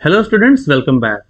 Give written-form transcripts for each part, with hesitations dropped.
Hello students, welcome back.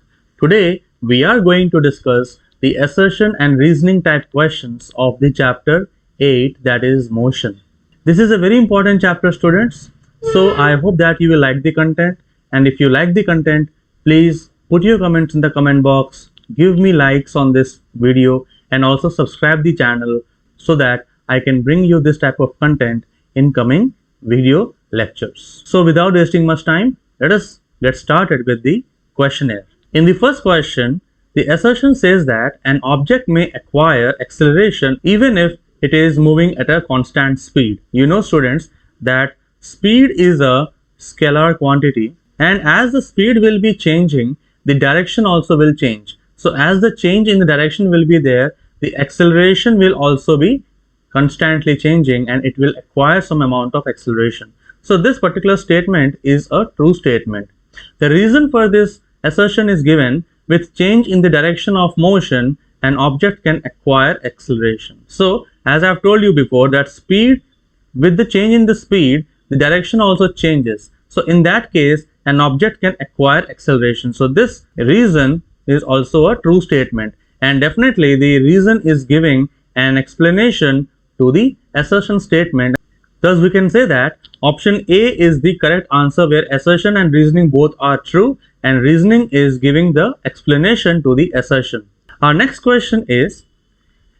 Today we are going to discuss the assertion and reasoning type questions of the chapter 8, that is motion. This is a very important chapter students, so I hope that you will like the content, and if you like the content, please put your comments in the comment box, give me likes on this video and also subscribe the channel so that I can bring you this type of content in coming video lectures. So without wasting much time, let us get started with the questionnaire. In the first question, the assertion says that an object may acquire acceleration even if it is moving at a constant speed. You know students that speed is a scalar quantity, and as the speed will be changing, the direction also will change. So as the change in the direction will be there, the acceleration will also be constantly changing and it will acquire some amount of acceleration. So this particular statement is a true statement. The reason for this assertion is given: with change in the direction of motion, an object can acquire acceleration. So as I have told you before, that speed, with the change in the speed, the direction also changes. So in that case, an object can acquire acceleration. So this reason is also a true statement, and definitely the reason is giving an explanation to the assertion statement. Thus we can say that option A is the correct answer, where assertion and reasoning both are true and reasoning is giving the explanation to the assertion. Our next question is,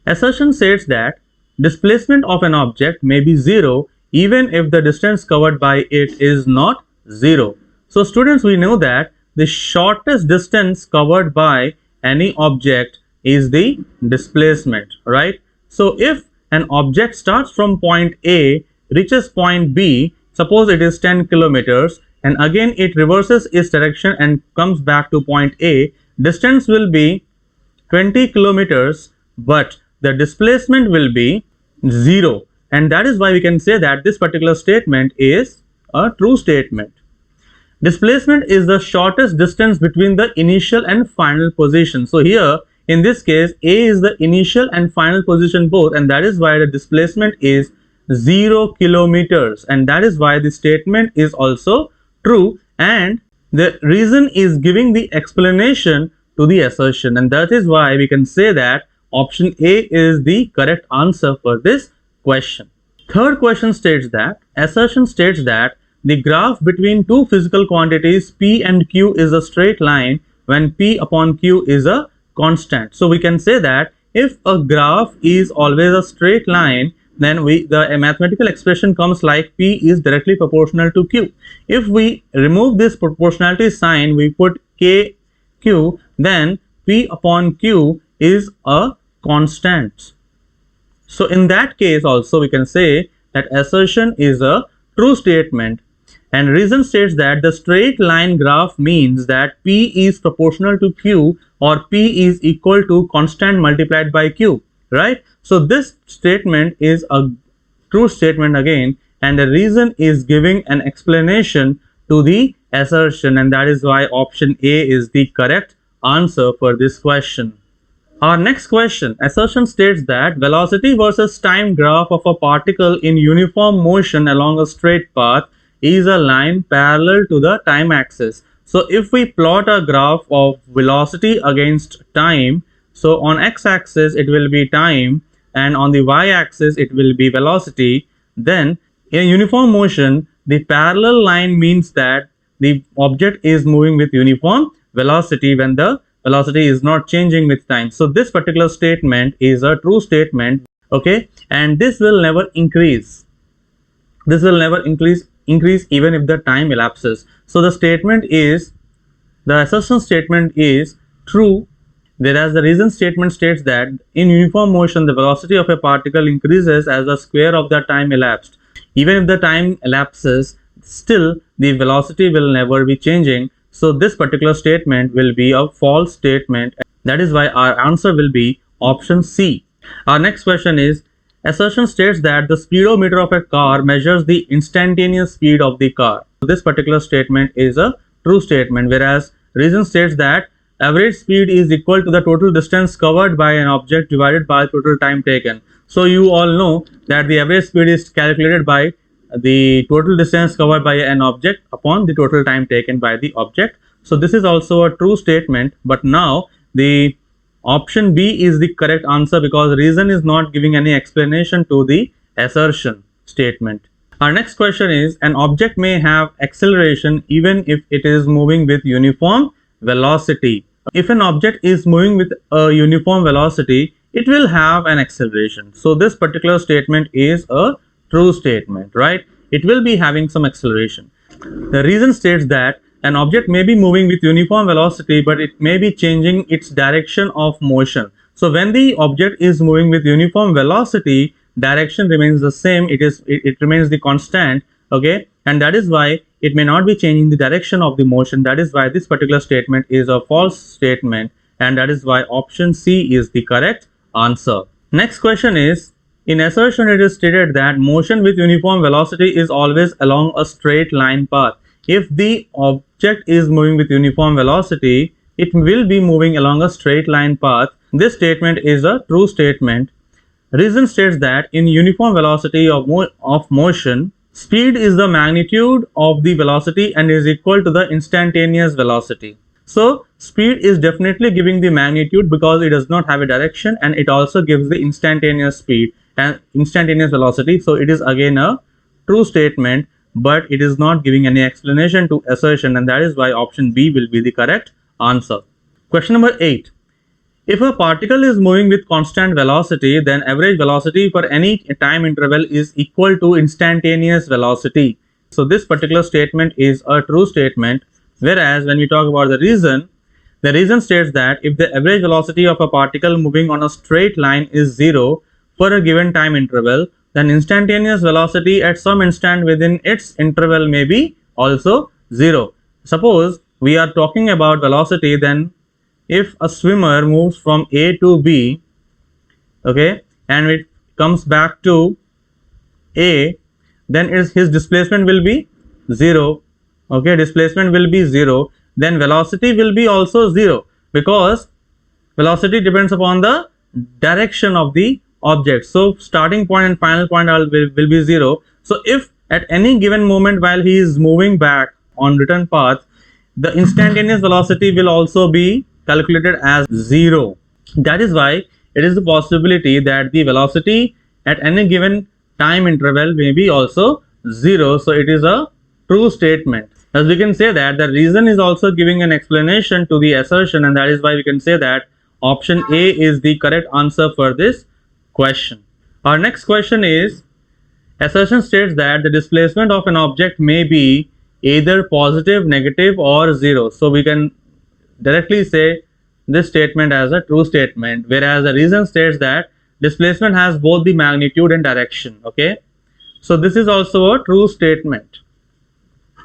assertion says that displacement of an object may be zero even if the distance covered by it is not zero. So students, we know that the shortest distance covered by any object is the displacement, right? So if an object starts from point A, reaches point B, suppose it is 10 kilometers, and again it reverses its direction and comes back to point A, distance will be 20 kilometers, but the displacement will be 0, and that is why we can say that this particular statement is a true statement. Displacement is the shortest distance between the initial and final position. So here in this case, A is the initial and final position both, and that is why the displacement is 0 kilometers, and that is why the statement is also true, and the reason is giving the explanation to the assertion, and that is why we can say that option A is the correct answer for this question. Third question states that assertion states that the graph between two physical quantities P and Q is a straight line when P upon Q is a constant. So we can say that if a graph is always a straight line, then the mathematical expression comes like P is directly proportional to Q. If we remove this proportionality sign, we put KQ, then P upon Q is a constant. So in that case also we can say that assertion is a true statement, and reason states that the straight line graph means that P is proportional to Q, or P is equal to constant multiplied by Q, right? So this statement is a true statement again, and the reason is giving an explanation to the assertion, and that is why option A is the correct answer for this question. Our next question, assertion states that velocity versus time graph of a particle in uniform motion along a straight path is a line parallel to the time axis. So if we plot a graph of velocity against time, so on x-axis it will be time and on the y-axis it will be velocity, then in uniform motion the parallel line means that the object is moving with uniform velocity when the velocity is not changing with time. So this particular statement is a true statement, okay, and this will never increase. This will never increase even if the time elapses. So the statement is, the assertion statement is true, whereas the reason statement states that in uniform motion the velocity of a particle increases as the square of the time elapsed. Even if the time elapses, still the velocity will never be changing. So this particular statement will be a false statement. That is why our answer will be option C. Our next question is, assertion states that the speedometer of a car measures the instantaneous speed of the car. So this particular statement is a true statement, whereas reason states that average speed is equal to the total distance covered by an object divided by total time taken. So you all know that the average speed is calculated by the total distance covered by an object upon the total time taken by the object. So this is also a true statement, but now the option B is the correct answer because reason is not giving any explanation to the assertion statement. Our next question is, an object may have acceleration even if it is moving with uniform velocity. If an object is moving with a uniform velocity, it will have an acceleration. So this particular statement is a true statement, right? It will be having some acceleration. The reason states that an object may be moving with uniform velocity, but it may be changing its direction of motion. So when the object is moving with uniform velocity, direction remains the same. It remains the constant, okay? And that is why it may not be changing the direction of the motion. That is why this particular statement is a false statement, and that is why option C is the correct answer. Next question is, in assertion it is stated that motion with uniform velocity is always along a straight line path. If the object is moving with uniform velocity, it will be moving along a straight line path. This statement is a true statement. Reason states that in uniform velocity of motion, speed is the magnitude of the velocity and is equal to the instantaneous velocity. So speed is definitely giving the magnitude because it does not have a direction, and it also gives the instantaneous speed and instantaneous velocity. So it is again a true statement, but it is not giving any explanation to assertion, and that is why option B will be the correct answer. Question number 8. If a particle is moving with constant velocity, then average velocity for any time interval is equal to instantaneous velocity. So this particular statement is a true statement, whereas when we talk about the reason states that if the average velocity of a particle moving on a straight line is 0 for a given time interval, then instantaneous velocity at some instant within its interval may be also 0. Suppose we are talking about velocity, then if a swimmer moves from A to B, okay, and it comes back to A, then his displacement will be 0, okay, displacement will be 0, then velocity will be also 0 because velocity depends upon the direction of the object. So starting point and final point will be 0. So if at any given moment while he is moving back on return path, the instantaneous velocity will also be calculated as 0. That is why it is the possibility that the velocity at any given time interval may be also 0. So it is a true statement. As we can say that the reason is also giving an explanation to the assertion, and that is why we can say that option A is the correct answer for this question. Our next question is, assertion states that the displacement of an object may be either positive, negative or 0. So we can directly say this statement as a true statement, whereas the reason states that displacement has both the magnitude and direction, okay? So this is also a true statement,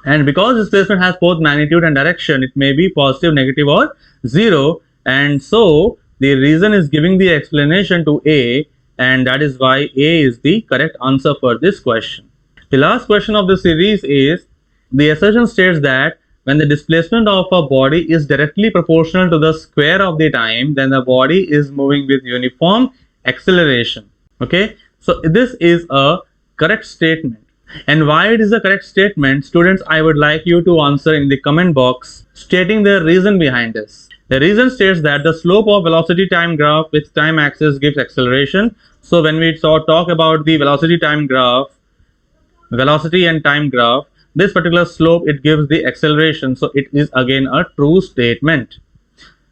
and because displacement has both magnitude and direction, it may be positive, negative or 0, and so the reason is giving the explanation to A, and that is why A is the correct answer for this question. The last question of the series is, the assertion states that when the displacement of a body is directly proportional to the square of the time, then the body is moving with uniform acceleration, okay? So this is a correct statement. And why it is a correct statement, students, I would like you to answer in the comment box stating the reason behind this. The reason states that the slope of velocity time graph with time axis gives acceleration. So when we talk about the velocity time graph, velocity and time graph, this particular slope, it gives the acceleration. So it is again a true statement.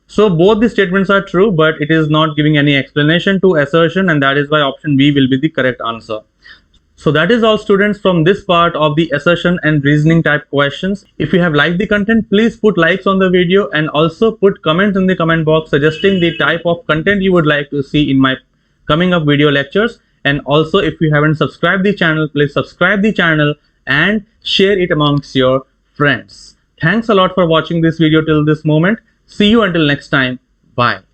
So both the statements are true, but it is not giving any explanation to assertion, and that is why option B will be the correct answer. So that is all, students, from this part of the assertion and reasoning type questions. If you have liked the content, please put likes on the video and also put comments in the comment box suggesting the type of content you would like to see in my coming up video lectures. And also, if you haven't subscribed the channel, please subscribe the channel and share it amongst your friends. Thanks a lot for watching this video till this moment. See you until next time. Bye.